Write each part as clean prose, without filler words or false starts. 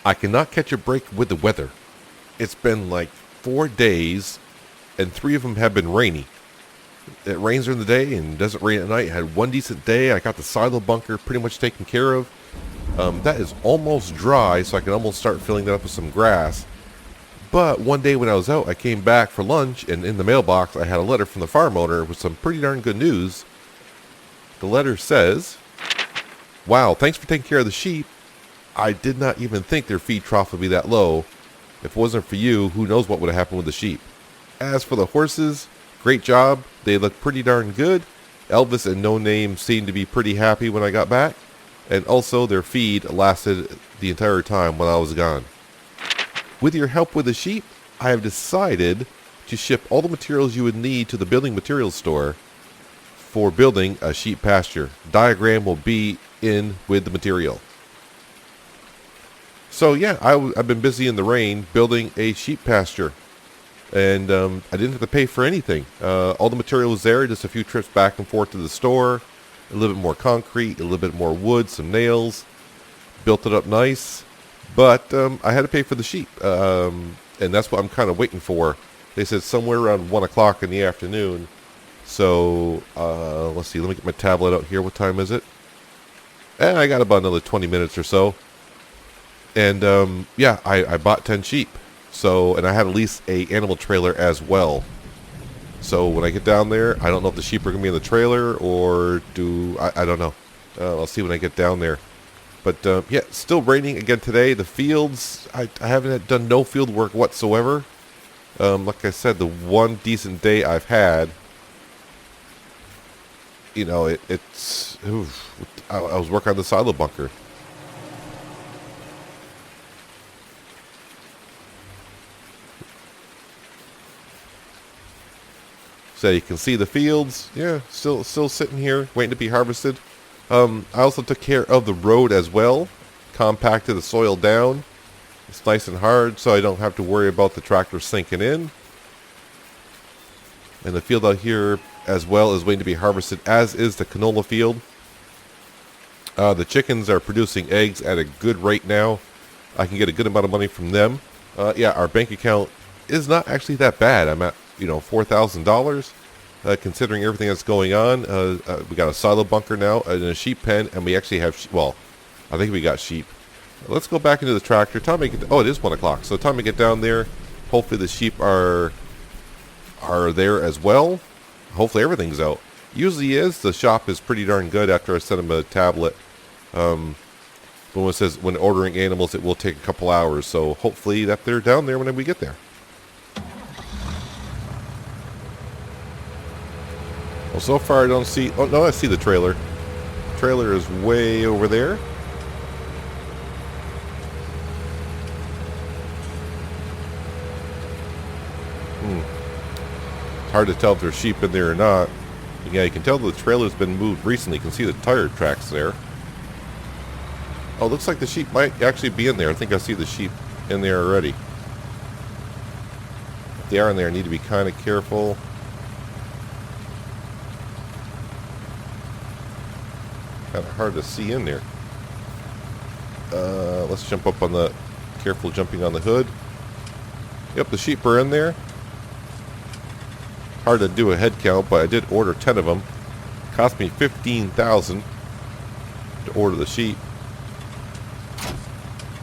I cannot catch a break with the weather. It's been like 4 days, and 3 of them have been rainy. It rains during the day and doesn't rain at night. I had one decent day. I got the silo bunker pretty much taken care of. That is almost dry, so I can almost start filling that up with some grass. But one day when I was out, I came back for lunch, and in the mailbox I had a letter from the farm owner with some pretty darn good news. The letter says, "Wow, thanks for taking care of the sheep. I did not even think their feed trough would be that low. If it wasn't for you, who knows what would have happened with the sheep. As for the horses, great job. They look pretty darn good. Elvis and No Name seemed to be pretty happy when I got back. And also their feed lasted the entire time while I was gone. With your help with the sheep, I have decided to ship all the materials you would need to the building materials store for building a sheep pasture. Diagram will be in with the material." So yeah, I've been busy in the rain building a sheep pasture. And I didn't have to pay for anything. All the material was there, just a few trips back and forth to the store. A little bit more concrete, a little bit more wood, some nails. Built it up nice. But I had to pay for the sheep. And that's what I'm kind of waiting for. They said somewhere around 1 o'clock in the afternoon. So, let's see. Let me get my tablet out here. What time is it? And I got about another 20 minutes or so. And, yeah, I bought 10 sheep. So, and I had at least a animal trailer as well. So when I get down there, I don't know if the sheep are going to be in the trailer or I don't know. I'll see when I get down there. But, yeah, still raining again today. The fields, I haven't done no field work whatsoever. Like I said, the one decent day I've had, you know, I was working on the silo bunker. So you can see the fields. Yeah, still sitting here waiting to be harvested. I also took care of the road as well. Compacted the soil down. It's nice and hard, so I don't have to worry about the tractor sinking in. And the field out here as well is waiting to be harvested, as is the canola field. The chickens are producing eggs at a good rate now. I can get a good amount of money from them. Yeah, our bank account is not actually that bad. I'm at $4,000, considering everything that's going on. We got a silo bunker now and a sheep pen, and we actually have, I think we got sheep. Let's go back into the tractor. It is 1 o'clock, so time to get down there. Hopefully the sheep are there as well. Hopefully everything's out. Usually is. The shop is pretty darn good after I send them a tablet. When it says when ordering animals, it will take a couple hours, so hopefully that they're down there when we get there. Well, so far I don't see... Oh, no, I see the trailer. Trailer is way over there. It's hard to tell if there's sheep in there or not. Yeah, you can tell the trailer's been moved recently. You can see the tire tracks there. Oh, looks like the sheep might actually be in there. I think I see the sheep in there already. If they are in there, I need to be kind of careful. Kind of hard to see in there. Let's jump up on the... Careful jumping on the hood. Yep, the sheep are in there. Hard to do a head count, but I did order 10 of them. Cost me $15,000 to order the sheep.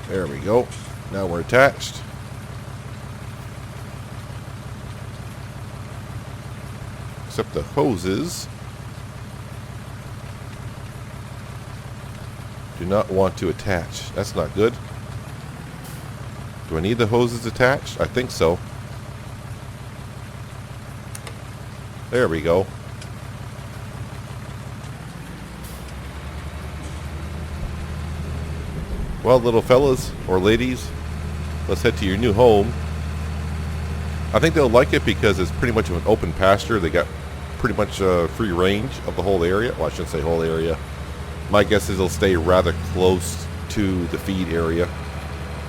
There we go. Now we're attached. Except the hoses do not want to attach. That's not good. Do I need the hoses attached? I think so. There we go. Well, little fellas or ladies, let's head to your new home. I think they'll like it because it's pretty much of an open pasture. They got pretty much free range of the whole area. Well, I shouldn't say whole area. My guess is they'll stay rather close to the feed area.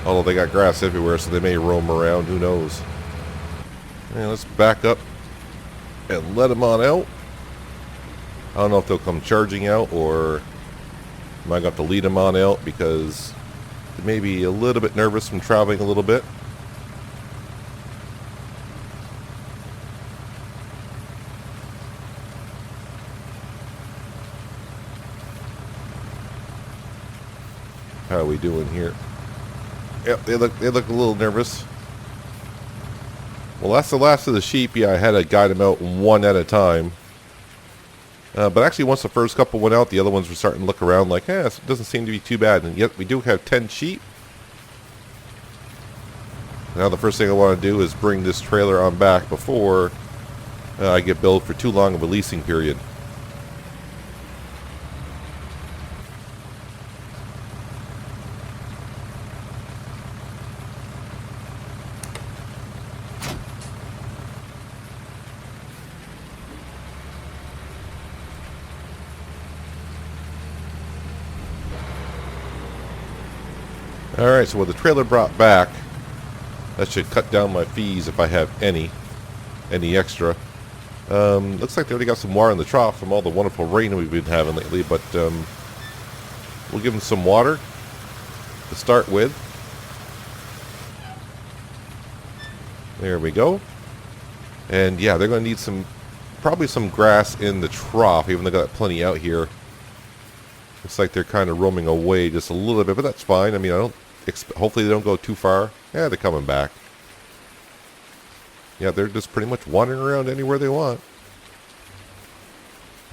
Although they got grass everywhere, so they may roam around. Who knows? And let's back up and let them on out. I don't know if they'll come charging out or I might have to lead them on out because maybe a little bit nervous from traveling a little bit. How are we doing here? Yep, they look a little nervous. Well, that's the last of the sheep. Yeah, I had to guide them out one at a time. But actually, once the first couple went out, the other ones were starting to look around like, it doesn't seem to be too bad. And yet, we do have 10 sheep. Now, the first thing I want to do is bring this trailer on back before I get billed for too long of a leasing period. Alright, so with the trailer brought back, that should cut down my fees if I have any extra. Looks like they already got some water in the trough from all the wonderful rain we've been having lately, but we'll give them some water to start with. There we go. And yeah, they're going to need probably some grass in the trough, even though they got plenty out here. Looks like they're kind of roaming away just a little bit, but that's fine. I mean, hopefully they don't go too far. Yeah, they're coming back. Yeah, they're just pretty much wandering around anywhere they want.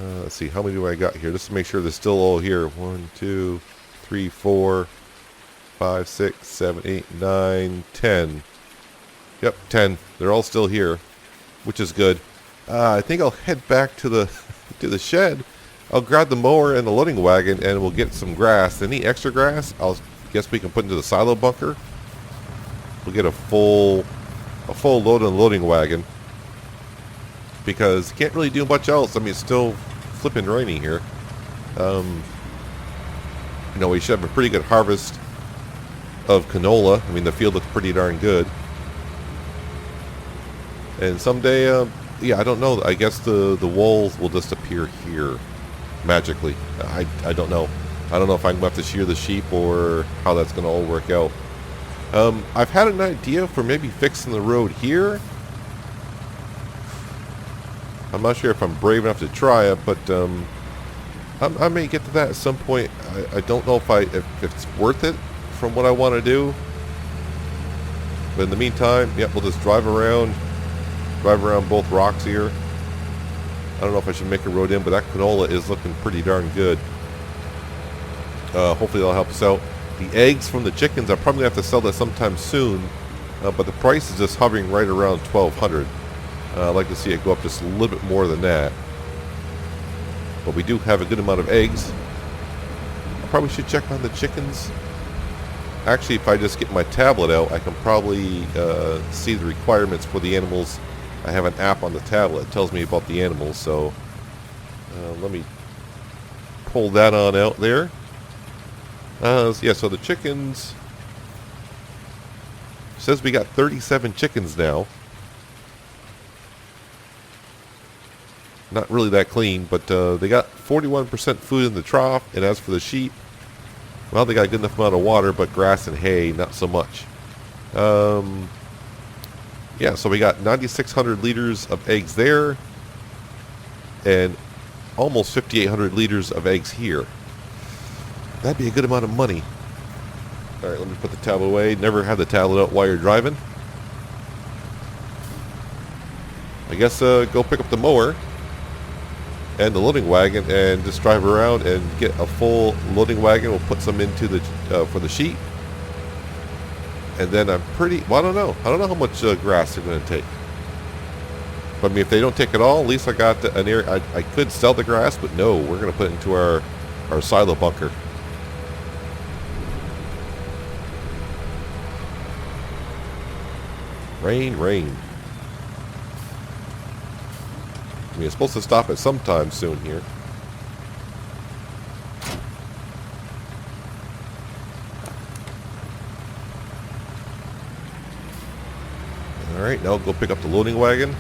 Let's see, how many do I got here? Just to make sure they're still all here. 1, 2, 3, 4, 5, 6, 7, 8, 9, 10. Yep, 10. They're all still here, which is good. I think I'll head back to the shed. I'll grab the mower and the loading wagon, and we'll get some grass. Any extra grass, guess we can put into the silo bunker. We'll get a full load on the loading wagon, because you can't really do much else. I mean, it's still flipping rainy here. We should have a pretty good harvest of canola. I mean, the field looks pretty darn good. And someday, I don't know. I guess the wolves will just appear here magically. I don't know. I don't know if I'm going to have to shear the sheep or how that's going to all work out. I've had an idea for maybe fixing the road here. I'm not sure if I'm brave enough to try it, but I may get to that at some point. I don't know if it's worth it from what I want to do. But in the meantime, we'll just drive around both rocks here. I don't know if I should make a road in, but that canola is looking pretty darn good. Hopefully that'll help us out. The eggs from the chickens, I'm probably going to have to sell that sometime soon, but the price is just hovering right around $1,200. I'd like to see it go up just a little bit more than that. But we do have a good amount of eggs. I probably should check on the chickens. Actually, if I just get my tablet out, I can probably see the requirements for the animals. I have an app on the tablet that tells me about the animals, so let me pull that on out there. So the chickens, says we got 37 chickens now. Not really that clean, but they got 41% food in the trough, and as for the sheep, well, they got a good enough amount of water, but grass and hay, not so much. So we got 9,600 liters of eggs there, and almost 5,800 liters of eggs here. That'd be a good amount of money. Alright, let me put the tablet away. Never have the tablet out while you're driving. I guess go pick up the mower and the loading wagon and just drive around and get a full loading wagon. We'll put some into the for the sheep. And then I don't know. I don't know how much grass they're going to take. But I mean, if they don't take it all, at least I got an area. I could sell the grass, but no, we're going to put it into our silo bunker. Rain, rain. I mean, it's supposed to stop at some time soon here. Alright, now I'll go pick up the loading wagon.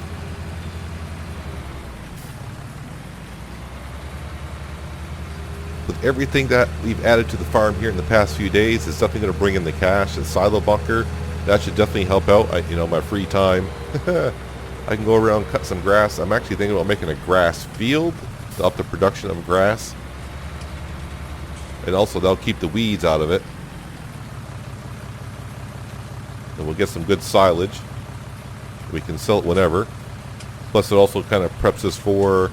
with everything that we've added to the farm here in the past few days, it's definitely going to bring in the cash. The silo bunker, that should definitely help out. My free time. I can go around, cut some grass. I'm actually thinking about making a grass field to up the production of grass. And also that'll keep the weeds out of it. And we'll get some good silage. We can sell it whenever. Plus it also kind of preps us for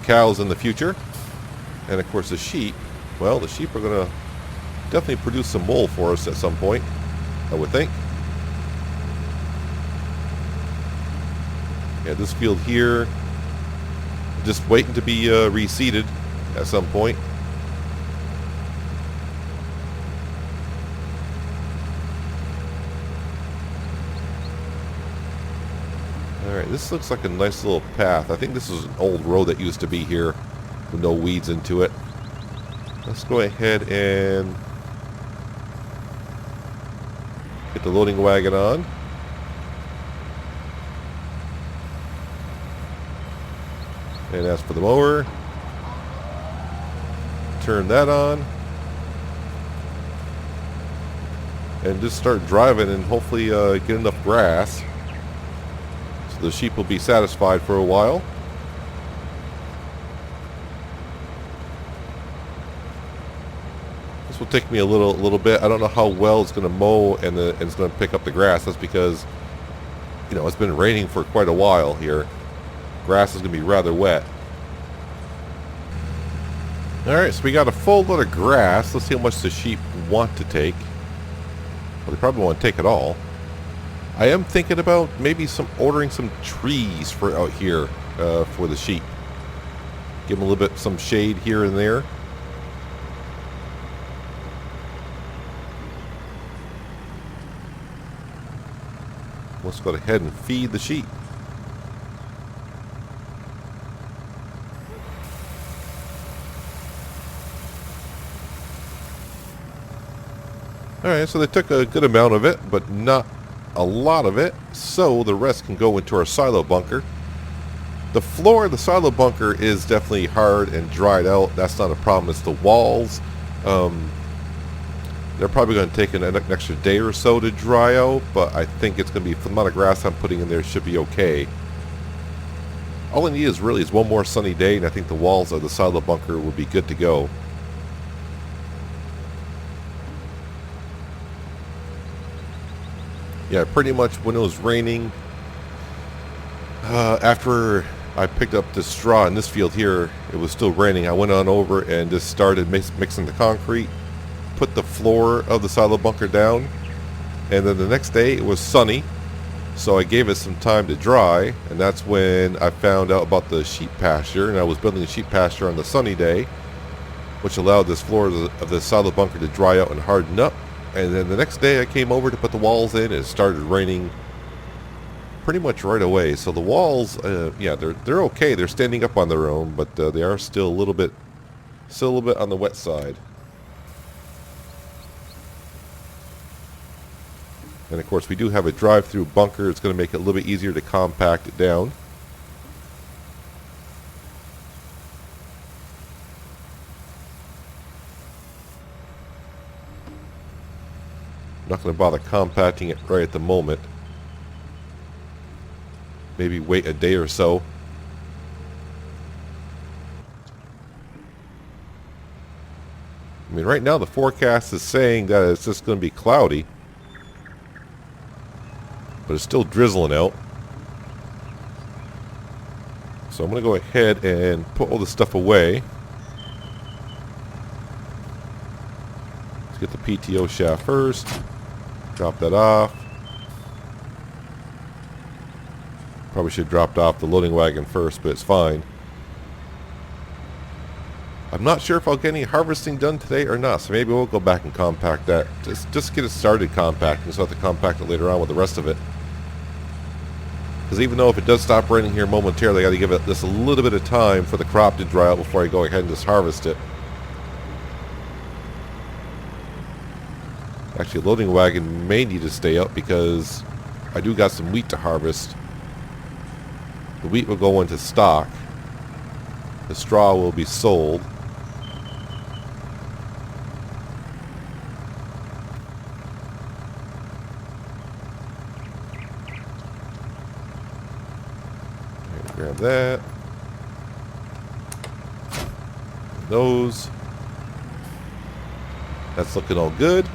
cows in the future. And of course the sheep, well, the sheep are going to definitely produce some wool for us at some point, I would think. Yeah, this field here, just waiting to be reseeded at some point. Alright, this looks like a nice little path. I think this is an old road that used to be here with no weeds into it. Let's go ahead and get the loading wagon on. And as for the mower, turn that on. And just start driving and hopefully get enough grass. So the sheep will be satisfied for a while. This will take me a little bit. I don't know how well it's going to mow and it's going to pick up the grass. That's because, it's been raining for quite a while here. Grass is going to be rather wet. Alright, so we got a full load of grass. Let's see how much the sheep want to take. Well, they probably won't take it all. I am thinking about maybe ordering some trees for out here for the sheep. Give them a little bit some shade here and there. Let's go ahead and feed the sheep. Alright, so they took a good amount of it, but not a lot of it, so the rest can go into our silo bunker. The floor of the silo bunker is definitely hard and dried out. That's not a problem. It's the walls. They're probably going to take an extra day or so to dry out, but I think it's going to be, for the amount of grass I'm putting in there, should be okay. All I need is one more sunny day, and I think the walls of the silo bunker will be good to go. Yeah, pretty much when it was raining, after I picked up the straw in this field here, it was still raining. I went on over and just started mixing the concrete, put the floor of the silo bunker down, and then the next day it was sunny, so I gave it some time to dry, and that's when I found out about the sheep pasture, and I was building a sheep pasture on the sunny day, which allowed this floor of the silo bunker to dry out and harden up. And then the next day I came over to put the walls in, and it started raining pretty much right away. So the walls, yeah, they're okay. They're standing up on their own, but they are still a little bit on the wet side. And of course we do have a drive-through bunker. It's going to make it a little bit easier to compact it down. I'm not going to bother compacting it right at the moment. Maybe wait a day or so. I mean, right now the forecast is saying that it's just going to be cloudy. But it's still drizzling out. So I'm going to go ahead and put all this stuff away. Let's get the PTO shaft first. Drop that off. Probably should have dropped off the loading wagon first, but it's fine. I'm not sure if I'll get any harvesting done today or not, so maybe we'll go back and compact that. Just get it started compacting, so I'll have to compact it later on with the rest of it. Because even though if it does stop raining here momentarily, I got to give it just a little bit of time for the crop to dry out before I go ahead and just harvest it. Actually, a loading wagon may need to stay up because I do got some wheat to harvest. The wheat will go into stock. The straw will be sold. Grab that. Those. That's looking all good.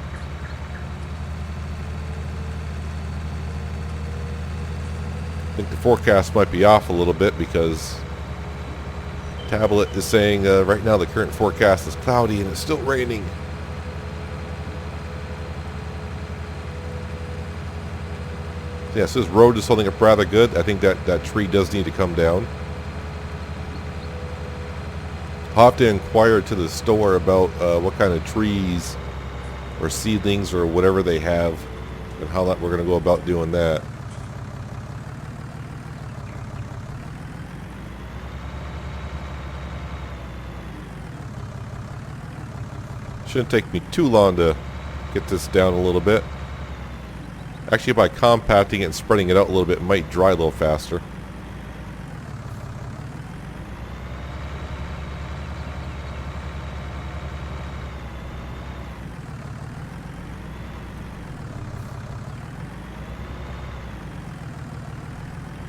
I think the forecast might be off a little bit because tablet is saying right now the current forecast is cloudy and it's still raining. Yeah, so this road is holding up rather good. I think that tree does need to come down. I'll have to inquire to the store about what kind of trees or seedlings or whatever they have and how that we're going to go about doing that. Shouldn't take me too long to get this down a little bit. Actually, by compacting it and spreading it out a little bit, it might dry a little faster.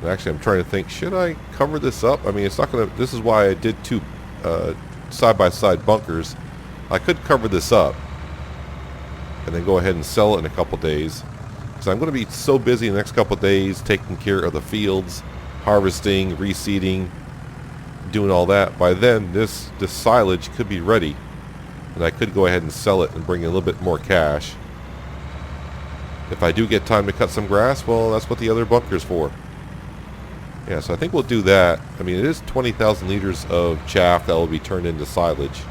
Actually, I'm trying to think, should I cover this up? I mean, it's not going to... This is why I did two side-by-side bunkers. I could cover this up and then go ahead and sell it in a couple days. Because I'm going to be so busy in the next couple of days taking care of the fields, harvesting, reseeding, doing all that. By then, this silage could be ready. And I could go ahead and sell it and bring in a little bit more cash. If I do get time to cut some grass, well, that's what the other bunker's for. Yeah, so I think we'll do that. I mean, it is 20,000 liters of chaff that will be turned into silage.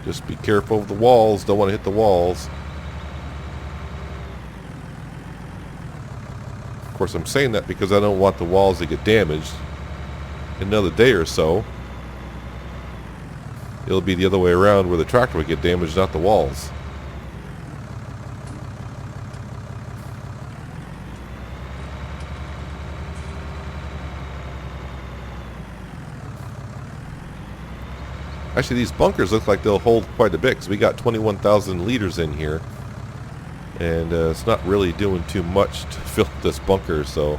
Just be careful of the walls. Don't want to hit the walls. Of course, I'm saying that because I don't want the walls to get damaged. In another day or so, it'll be the other way around where the tractor would get damaged, not the walls. Actually, these bunkers look like they'll hold quite a bit because we got 21,000 liters in here. And it's not really doing too much to fill this bunker, so...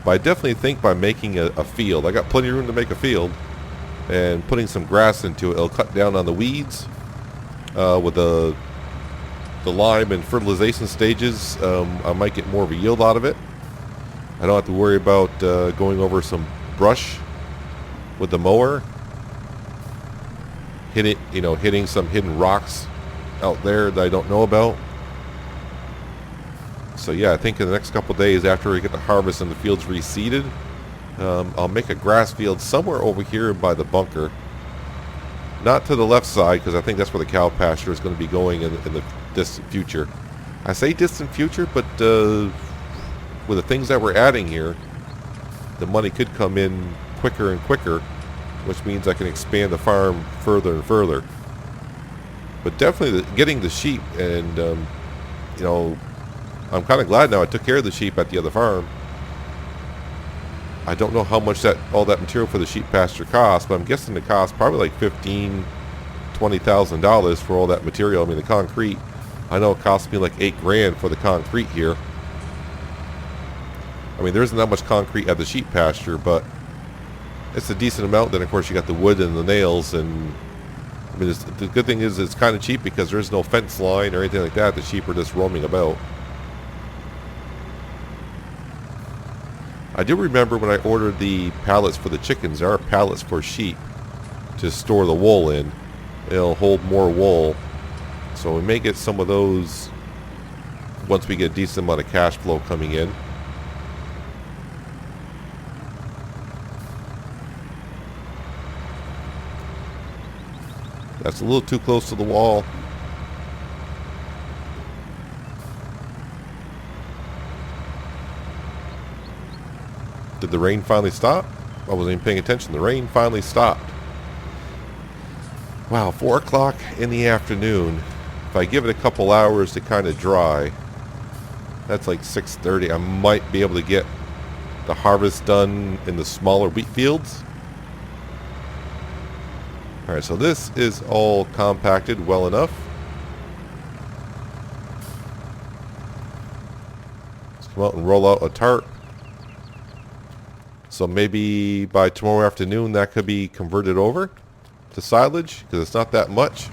But I definitely think by making a field, I got plenty of room to make a field, and putting some grass into it, it'll cut down on the weeds. With the lime and fertilization stages, I might get more of a yield out of it. I don't have to worry about going over some brush with the mower. Hitting some hidden rocks out there that I don't know about. So yeah, I think in the next couple of days after we get the harvest and the fields reseeded, I'll make a grass field somewhere over here by the bunker. Not to the left side, because I think that's where the cow pasture is going to be going in the distant future. I say distant future, but with the things that we're adding here, the money could come in quicker and quicker, which means I can expand the farm further and further. But definitely getting the sheep, and I'm kind of glad now I took care of the sheep at the other farm. I don't know how much all that material for the sheep pasture costs, but I'm guessing it costs probably like $15,000-$20,000 for all that material. I mean, the concrete, I know it cost me like $8,000 for the concrete here. I mean, there isn't that much concrete at the sheep pasture, but it's a decent amount. Then of course you got the wood and the nails, and I mean, the good thing is it's kind of cheap because there's no fence line or anything like that. The sheep are just roaming about. I do remember when I ordered the pallets for the chickens, there are pallets for sheep to store the wool in. It'll hold more wool, so we may get some of those once we get a decent amount of cash flow coming in. That's a little too close to the wall. Did the rain finally stop? I wasn't even paying attention. The rain finally stopped. Wow, 4 o'clock in the afternoon. If I give it a couple hours to kind of dry, that's like 6:30. I might be able to get the harvest done in the smaller wheat fields. Alright, so this is all compacted well enough. Let's come out and roll out a tarp. So maybe by tomorrow afternoon that could be converted over to silage, because it's not that much.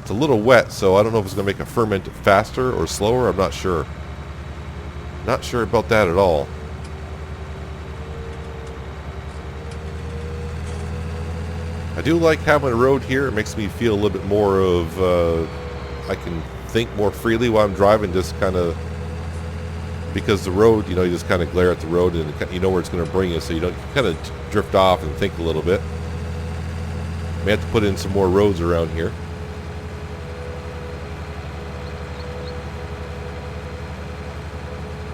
It's a little wet, so I don't know if it's going to make it ferment faster or slower. I'm not sure. Not sure about that at all. I do like having a road here. It makes me feel a little bit more of, I can think more freely while I'm driving, just kind of, because the road, you know, you just kind of glare at the road and you know where it's going to bring you, so you don't kind of drift off and think a little bit. May have to put in some more roads around here.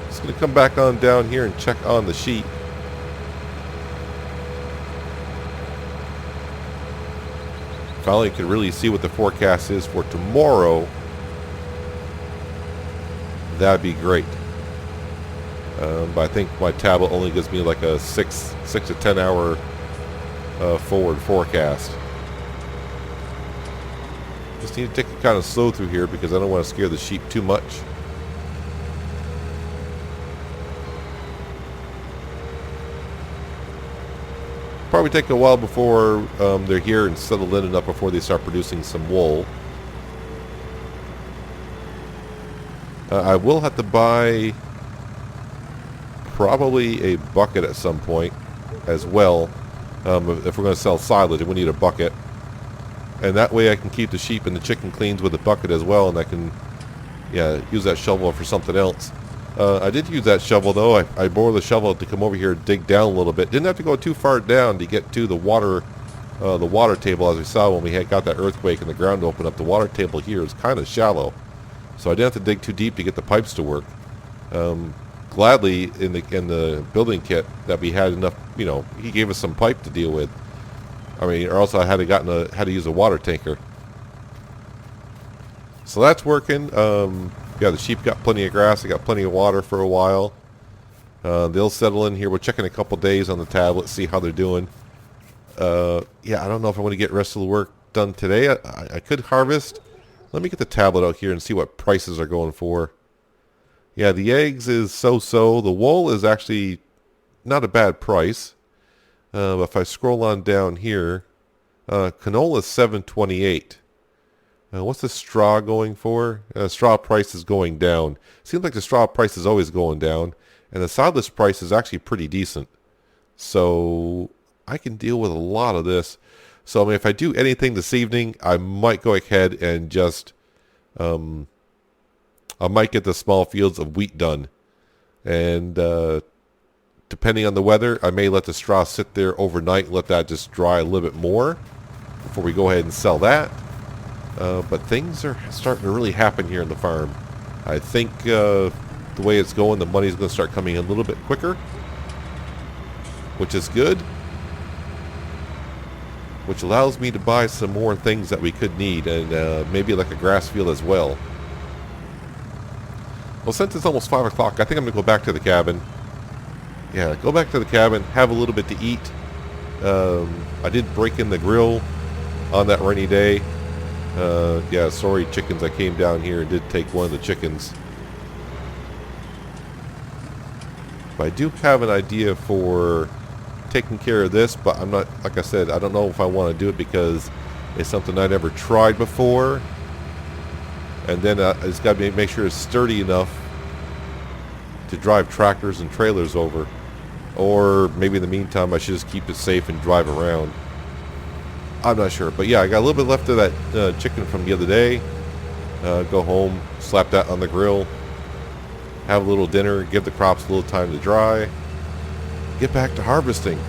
Just going to come back on down here and check on the sheep. Finally can really see what the forecast is for tomorrow. That'd be great. But I think my tablet only gives me like a 6 to 10 hour forward forecast. Just need to take it kind of slow through here because I don't want to scare the sheep too much. Probably take a while before they're here and settled in enough before they start producing some wool. I will have to buy probably a bucket at some point as well. If we're going to sell silage, we need a bucket. And that way I can keep the sheep and the chicken cleans with a bucket as well, and I can use that shovel for something else. I did use that shovel though. I borrowed the shovel to come over here and dig down a little bit. Didn't have to go too far down to get to the water table, as we saw when we got that earthquake and the ground opened up. The water table here is kind of shallow, so I didn't have to dig too deep to get the pipes to work. Gladly in the building kit that we had enough, you know, he gave us some pipe to deal with. I mean, or else I had to use a water tanker. So that's working. Yeah, the sheep got plenty of grass. They got plenty of water for a while. They'll settle in here. We'll check in a couple days on the tablet, see how they're doing. Yeah, I don't know if I'm going to get the rest of the work done today. I could harvest. Let me get the tablet out here and see what prices are going for. Yeah, the eggs is so-so. The wool is actually not a bad price. If I scroll on down here, canola is $7.28. What's the straw going for? Straw price is going down. Seems like the straw price is always going down. And the silage price is actually pretty decent. So I can deal with a lot of this. So I mean, if I do anything this evening, I might go ahead and just... I might get the small fields of wheat done. And depending on the weather, I may let the straw sit there overnight and let that just dry a little bit more before we go ahead and sell that. But things are starting to really happen here in the farm. I think the way it's going, the money's going to start coming in a little bit quicker, which is good, which allows me to buy some more things that we could need, and maybe like a grass field as well. Well, since it's almost 5 o'clock, I think I'm going to go back to the cabin. Yeah, go back to the cabin, have a little bit to eat. I did break in the grill on that rainy day. Yeah, sorry chickens, I came down here and did take one of the chickens. But I do have an idea for taking care of this, but I'm not, like I said, I don't know if I want to do it because it's something I never tried before. And then it's got to make sure it's sturdy enough to drive tractors and trailers over. Or maybe in the meantime I should just keep it safe and drive around. I'm not sure. But yeah, I got a little bit left of that chicken from the other day. Go home, slap that on the grill, have a little dinner, give the crops a little time to dry, get back to harvesting.